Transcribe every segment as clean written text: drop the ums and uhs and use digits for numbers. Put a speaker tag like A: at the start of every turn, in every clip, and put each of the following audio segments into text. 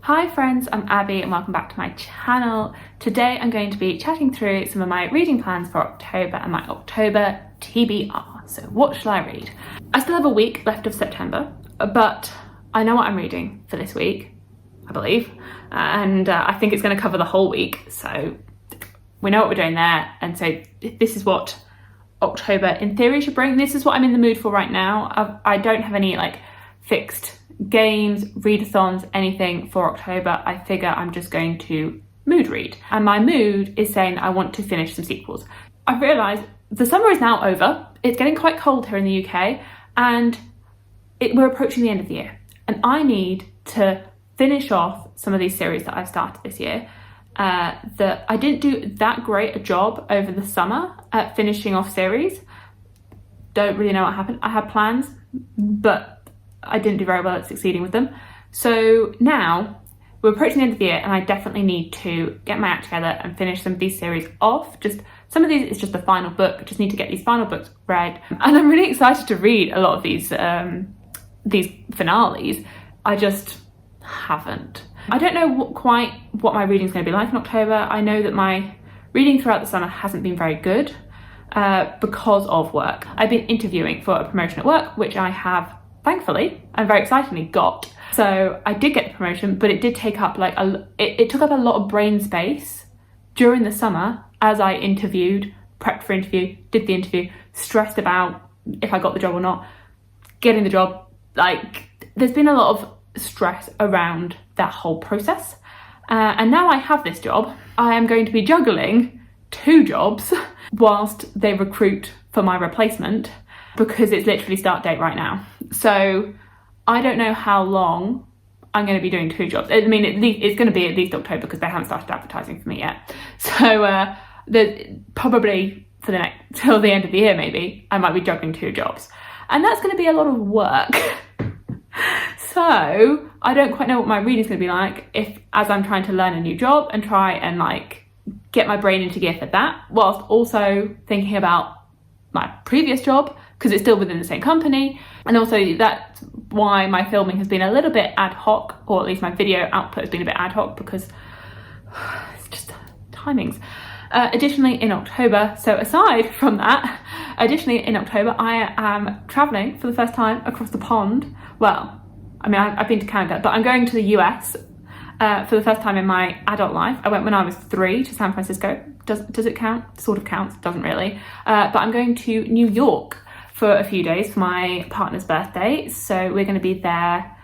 A: Hi friends, I'm Abby and welcome back to my channel. Today I'm going to be chatting through some of my reading plans for October and my October TBR. So what shall I read? I still have a week left of September, but I know what I'm reading for this week, I believe, and I think it's going to cover the whole week, so we know what we're doing there. And so this is what October in theory should bring. This is what I'm in the mood for right now. I don't have any like fixed games, readathons, anything for October. I figure I'm just going to mood read, and my mood is saying that I want to finish some sequels. I've realised the summer is now over. It's getting quite cold here in the UK, and we're approaching the end of the year, and I need to finish off some of these series that I've started this year. That I didn't do that great a job over the summer at finishing off series. Don't really know what happened. I had plans, but I didn't do very well at succeeding with them. So now we're approaching the end of the year, and I definitely need to get my act together and finish some of these series off. Just some of these, it's just the final book. I just need to get these final books read, and I'm really excited to read a lot of these finales. I just haven't. I don't know quite what my reading is going to be like in October. I know that my reading throughout the summer hasn't been very good because of work. I've been interviewing for a promotion at work, which I have thankfully and very excitingly got. So I did get the promotion, but it did take up like it took up a lot of brain space during the summer as I interviewed, prepped for interview, did the interview, stressed about if I got the job or not, getting the job. Like there's been a lot of stress around that whole process. And now I have this job, I am going to be juggling 2 jobs whilst they recruit for my replacement, because it's literally start date right now. So I don't know how long I'm going to be doing 2 jobs. I mean, at least it's going to be at least October, because they haven't started advertising for me yet. So probably for the next till the end of the year, maybe I might be juggling 2 jobs, and that's going to be a lot of work. So I don't quite know what my reading's going to be like as I'm trying to learn a new job and try and like get my brain into gear for that, whilst also thinking about my previous job, because it's still within the same company. And also that's why my filming has been a little bit ad hoc, or at least my video output has been a bit ad hoc, because it's just timings. Additionally in October, so aside from that, additionally in October I am travelling for the first time across the pond. Well, I mean I've been to Canada, but I'm going to the US for the first time in my adult life. I went when I was 3 to San Francisco. Does it count? Sort of counts, doesn't really. But I'm going to New York for a few days for my partner's birthday. So we're going to be there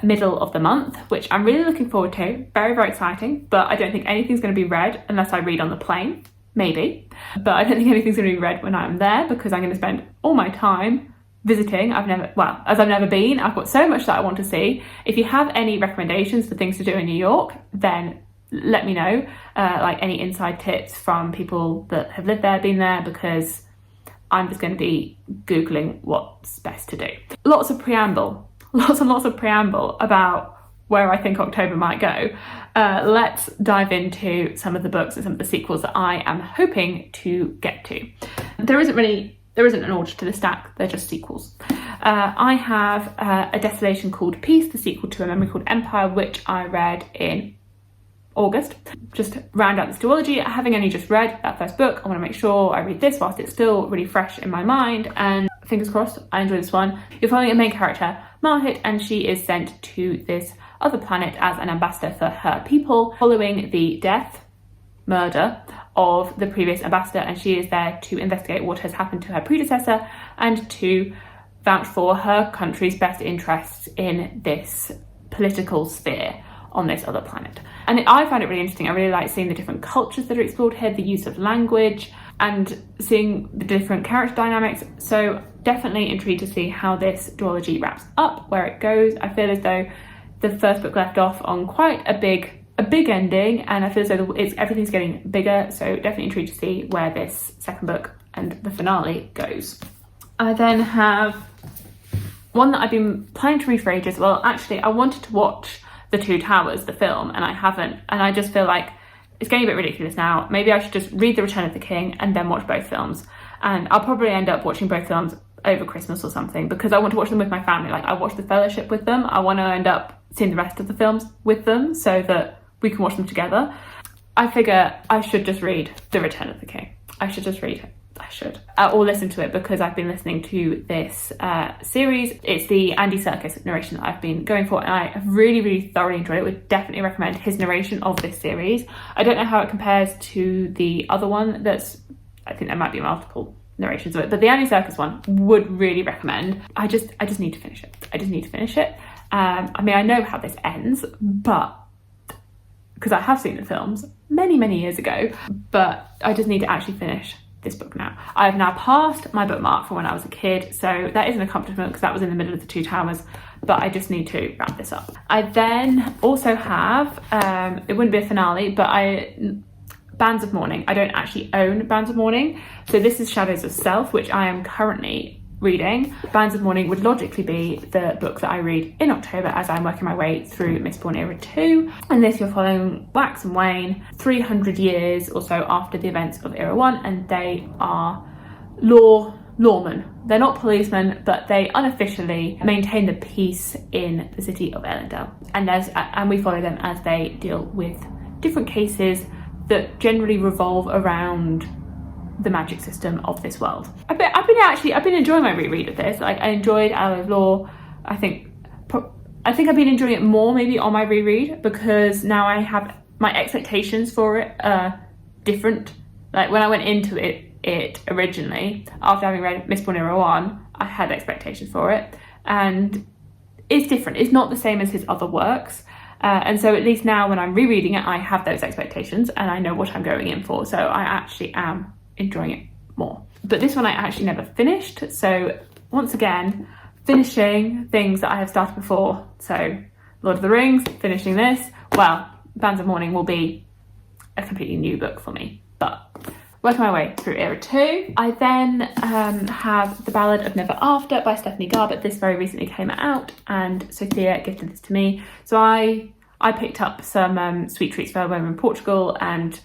A: middle of the month, which I'm really looking forward to. Very, very exciting. But I don't think anything's going to be read unless I read on the plane. Maybe. But I don't think anything's going to be read when I'm there, because I'm going to spend all my time visiting. I've never been. I've got so much that I want to see. If you have any recommendations for things to do in New York, then let me know, like any inside tips from people that have lived there, been there, because I'm just going to be Googling what's best to do. Lots and lots of preamble about where I think October might go. Let's dive into some of the books and some of the sequels that I am hoping to get to. There isn't an order to the stack, they're just sequels. I have A Desolation Called Peace, the sequel to A Memory Called Empire, which I read in August. Just round out this duology. Having only just read that first book, I want to make sure I read this whilst it's still really fresh in my mind, and fingers crossed I enjoy this one. You're following a main character, Mahit, and she is sent to this other planet as an ambassador for her people following the murder of the previous ambassador, and she is there to investigate what has happened to her predecessor and to vouch for her country's best interests in this political sphere on this other planet. And I find it really interesting. I really like seeing the different cultures that are explored here, the use of language, and seeing the different character dynamics. So definitely intrigued to see how this duology wraps up, where it goes. I feel as though the first book left off on quite a big ending, and I feel as though everything's getting bigger, so definitely intrigued to see where this second book and the finale goes. I then have one that I've been planning to read for ages. Well, actually I wanted to watch The Two Towers, the film, and I haven't, and I just feel like it's getting a bit ridiculous now. Maybe I should just read The Return of the King and then watch both films, and I'll probably end up watching both films over Christmas or something, because I want to watch them with my family. Like, I watch The Fellowship with them. I want to end up seeing the rest of the films with them so that we can watch them together. I figure I should just read The Return of the King. I should just read it. I should. Or listen to it, because I've been listening to this series. It's the Andy Serkis narration that I've been going for, and I have really, really thoroughly enjoyed it. Would definitely recommend his narration of this series. I don't know how it compares to the other one I think there might be multiple narrations of it, but the Andy Serkis one would really recommend. I just need to finish it. I just need to finish it. I mean, I know how this ends, but because I have seen the films many years ago, but I just need to actually finish this book now. I have now passed my bookmark from when I was a kid, so that is an accomplishment because that was in the middle of the Two Towers, but I just need to wrap this up. I then also have, it wouldn't be a finale, but Bands of Mourning. I don't actually own Bands of Mourning, so this is Shadows of Self, which I am currently reading. Bands of Mourning would logically be the book that I read in October as I'm working my way through Mistborn Era 2. And this, you're following Wax and Wayne 300 years or so after the events of Era 1, and they are lawmen. They're not policemen, but they unofficially maintain the peace in the city of Ellendale. And we follow them as they deal with different cases that generally revolve around the magic system of this world. I've been enjoying my reread of this. Like, I enjoyed Alloy of Law. I think I've been enjoying it more maybe on my reread, because now I have my expectations for it different. Like, when I went into it originally, after having read Mistborn Era 1, I had expectations for it, and it's different. It's not the same as his other works. And so at least now when I'm rereading it, I have those expectations and I know what I'm going in for. So I actually am enjoying it more. But this one I actually never finished. So once again, finishing things that I have started before. So Lord of the Rings, finishing this. Well, Bands of Mourning will be a completely new book for me. But working my way through Era 2. I then have The Ballad of Never After by Stephanie Garbutt. This very recently came out and Sophia gifted this to me. So I picked up some sweet treats for her when we were in Portugal, and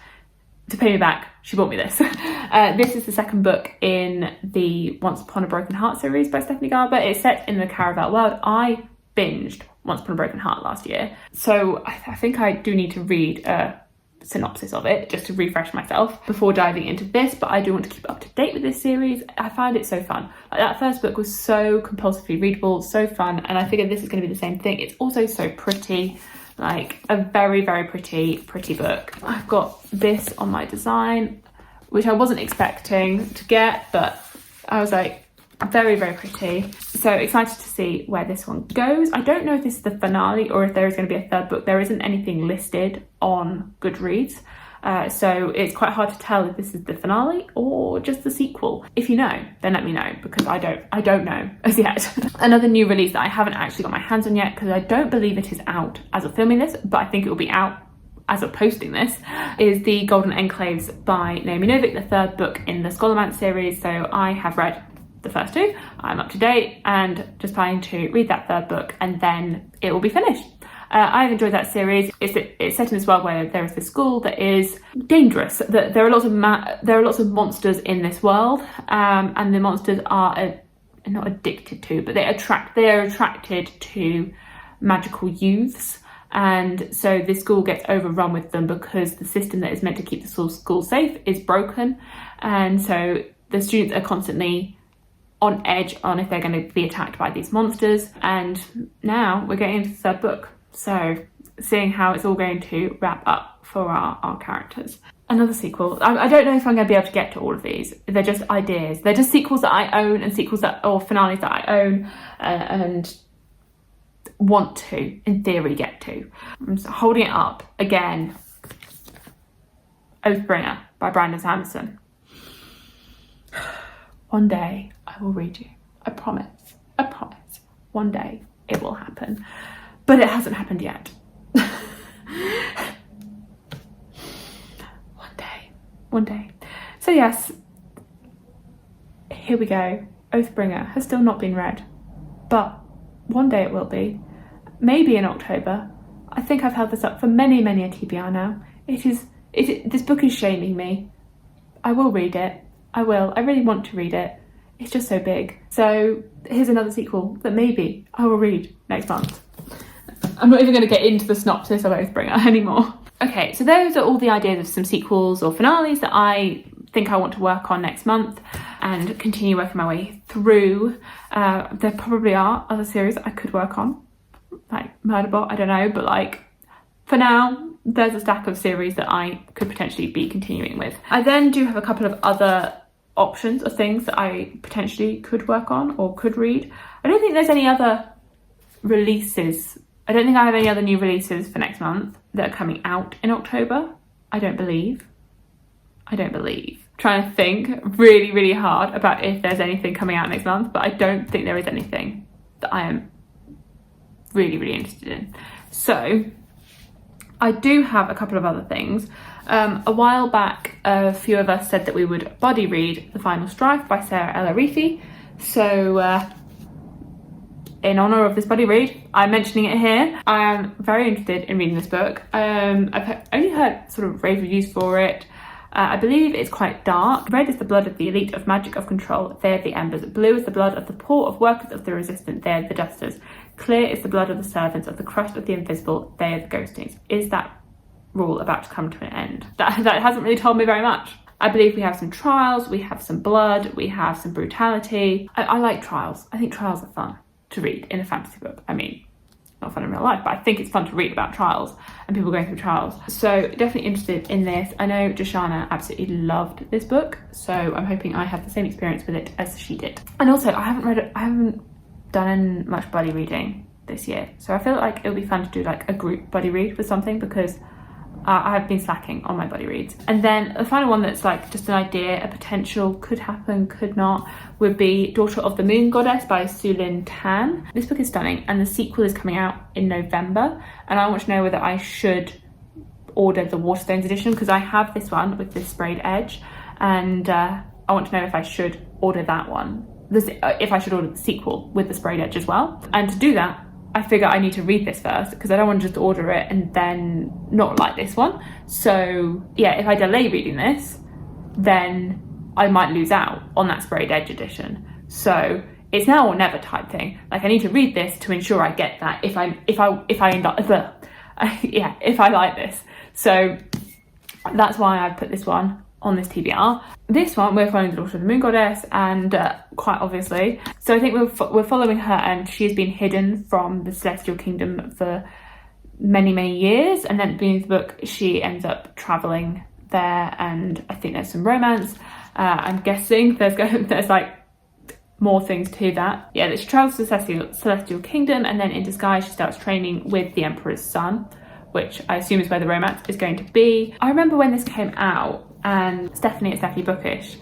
A: to pay me back, she bought me this. This is the second book in the Once Upon a Broken Heart series by Stephanie Garbutt. It's set in the Caraval world. I binged Once Upon a Broken Heart last year, so I think I do need to read a synopsis of it just to refresh myself before diving into this, but I do want to keep up to date with this series. I find it so fun. Like, that first book was so compulsively readable, so fun, and I figured this is going to be the same thing. It's also so pretty, like a very pretty book. I've got this on my design, which I wasn't expecting to get, but I was like, very pretty. So excited to see where this one goes. I don't know if this is the finale or if there is going to be a third book. There isn't anything listed on Goodreads, so it's quite hard to tell if this is the finale or just the sequel. If you know, then let me know, because I don't know as yet. Another new release that I haven't actually got my hands on yet, because I don't believe it is out as of filming this, but I think it will be out as of posting this, is the Golden Enclaves by Naomi Novik, the third book in the Scholomance series. So I have read the first two, I'm up to date, and just planning to read that third book and then it will be finished. I've enjoyed that series. It's set in this world where there is this school that is dangerous. That there are lots of monsters in this world, and the monsters are not addicted to, but they are attracted to magical youths. And so this school gets overrun with them because the system that is meant to keep the school safe is broken, and so the students are constantly on edge on if they're going to be attacked by these monsters. And now we're getting into the third book, so seeing how it's all going to wrap up for our characters. Another sequel. I don't know if I'm going to be able to get to all of these. They're just ideas. They're just sequels that I own and or finales that I own and want to, in theory, get to. I'm just holding it up again. Oathbringer by Brandon Sanderson. One day I will read you. I promise. One day it will happen. But it hasn't happened yet. One day. So yes, here we go. Oathbringer has still not been read, but one day it will be. Maybe in October. I think I've held this up for many a TBR now. This book is shaming me. I will read it. I will. I really want to read it. it's just so big. So here's another sequel that maybe I will read next month. I'm not even going to get into the synopsis of Oathbringer anymore. Okay, so those are all the ideas of some sequels or finales that I think I want to work on next month and continue working my way through. There probably are other series I could work on, like Murderbot, I don't know, but like for now, there's a stack of series that I could potentially be continuing with. I then do have a couple of other options of things that I potentially could work on or could read. I don't think there's any other releases. I don't think I have any other new releases for next month that are coming out in October. I don't believe. Trying to think really, really hard about if there's anything coming out next month, but I don't think there is anything that I am really, really interested in. So I do have a couple of other things. A while back, a few of us said that we would buddy read The Final Strife by Sarah El-Arifi. So in honour of this buddy read, I'm mentioning it here. I am very interested in reading this book. I've only heard sort of rave reviews for it. I believe it's quite dark. Red is the blood of the elite of magic of control, they are the embers. Blue is the blood of the poor, of workers of the resistant, they are the dusters. Clear is the blood of the servants, of the crushed, of the invisible, they are the ghostings. Is that rule about to come to an end? That hasn't really told me very much. I believe we have some trials, we have some blood, we have some brutality. I like trials. I think trials are fun to read in a fantasy book. I mean, not fun in real life, but I think it's fun to read about trials and people going through trials. So definitely interested in this. I know Joshana absolutely loved this book, so I'm hoping I have the same experience with it as she did. And also, I haven't done much buddy reading this year, so I feel like it would be fun to do like a group buddy read with something, because I have been slacking on my buddy reads. And then the final one that's like just an idea, a potential, could happen, could not, would be Daughter of the Moon Goddess by Sulin Tan. This book is stunning and the sequel is coming out in November, and I want to know whether I should order the Waterstones edition, because I have this one with this sprayed edge, and I want to know if I should order that one. If I should order the sequel with the sprayed edge as well. And to do that, I figure I need to read this first, because I don't want to just order it and then not like this one. So yeah, if I delay reading this, then I might lose out on that sprayed edge edition. So it's now or never type thing. Like, I need to read this to ensure I get that if I end up if I like this. So that's why I put this one on this TBR. This one, we're following the Daughter of the Moon Goddess, and quite obviously. So I think we're following her, and she's been hidden from the Celestial Kingdom for many, many years. And then at the beginning of the book, she ends up travelling there, and I think there's some romance. I'm guessing there's like more things to that. Yeah, that she travels to the Celestial Kingdom, and then in disguise she starts training with the Emperor's son, which I assume is where the romance is going to be. I remember when this came out, and Stephanie at Stephanie Bookish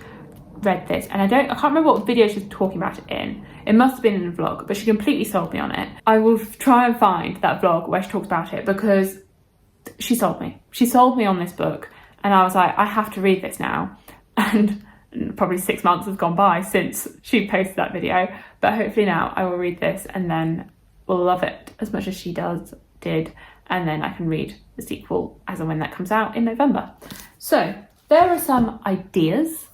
A: read this, and I can't remember what video she was talking about it in. It must have been in a vlog, but she completely sold me on it. I will try and find that vlog where she talks about it, because she sold me. She sold me on this book, and I was like, I have to read this now. And probably 6 months have gone by since she posted that video, but hopefully now I will read this and then will love it as much as she did, and then I can read the sequel as and when that comes out in November. So there are some ideas.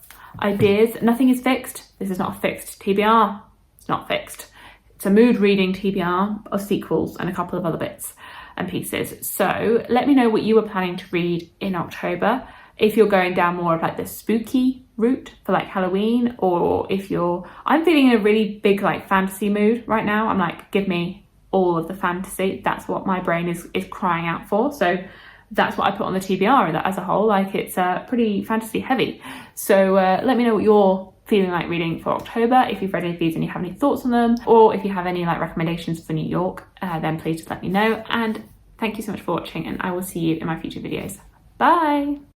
A: Nothing is fixed. This is not a fixed TBR. It's not fixed. It's a mood reading TBR of sequels and a couple of other bits and pieces. So let me know what you were planning to read in October. If you're going down more of like the spooky route for like Halloween, or if I'm feeling in a really big like fantasy mood right now. I'm like, give me all of the fantasy. That's what my brain is crying out for. So that's what I put on the TBR as a whole. Like, it's pretty fantasy heavy. So let me know what you're feeling like reading for October. If you've read any of these and you have any thoughts on them, or if you have any like recommendations for New York, then please just let me know. And thank you so much for watching, and I will see you in my future videos. Bye.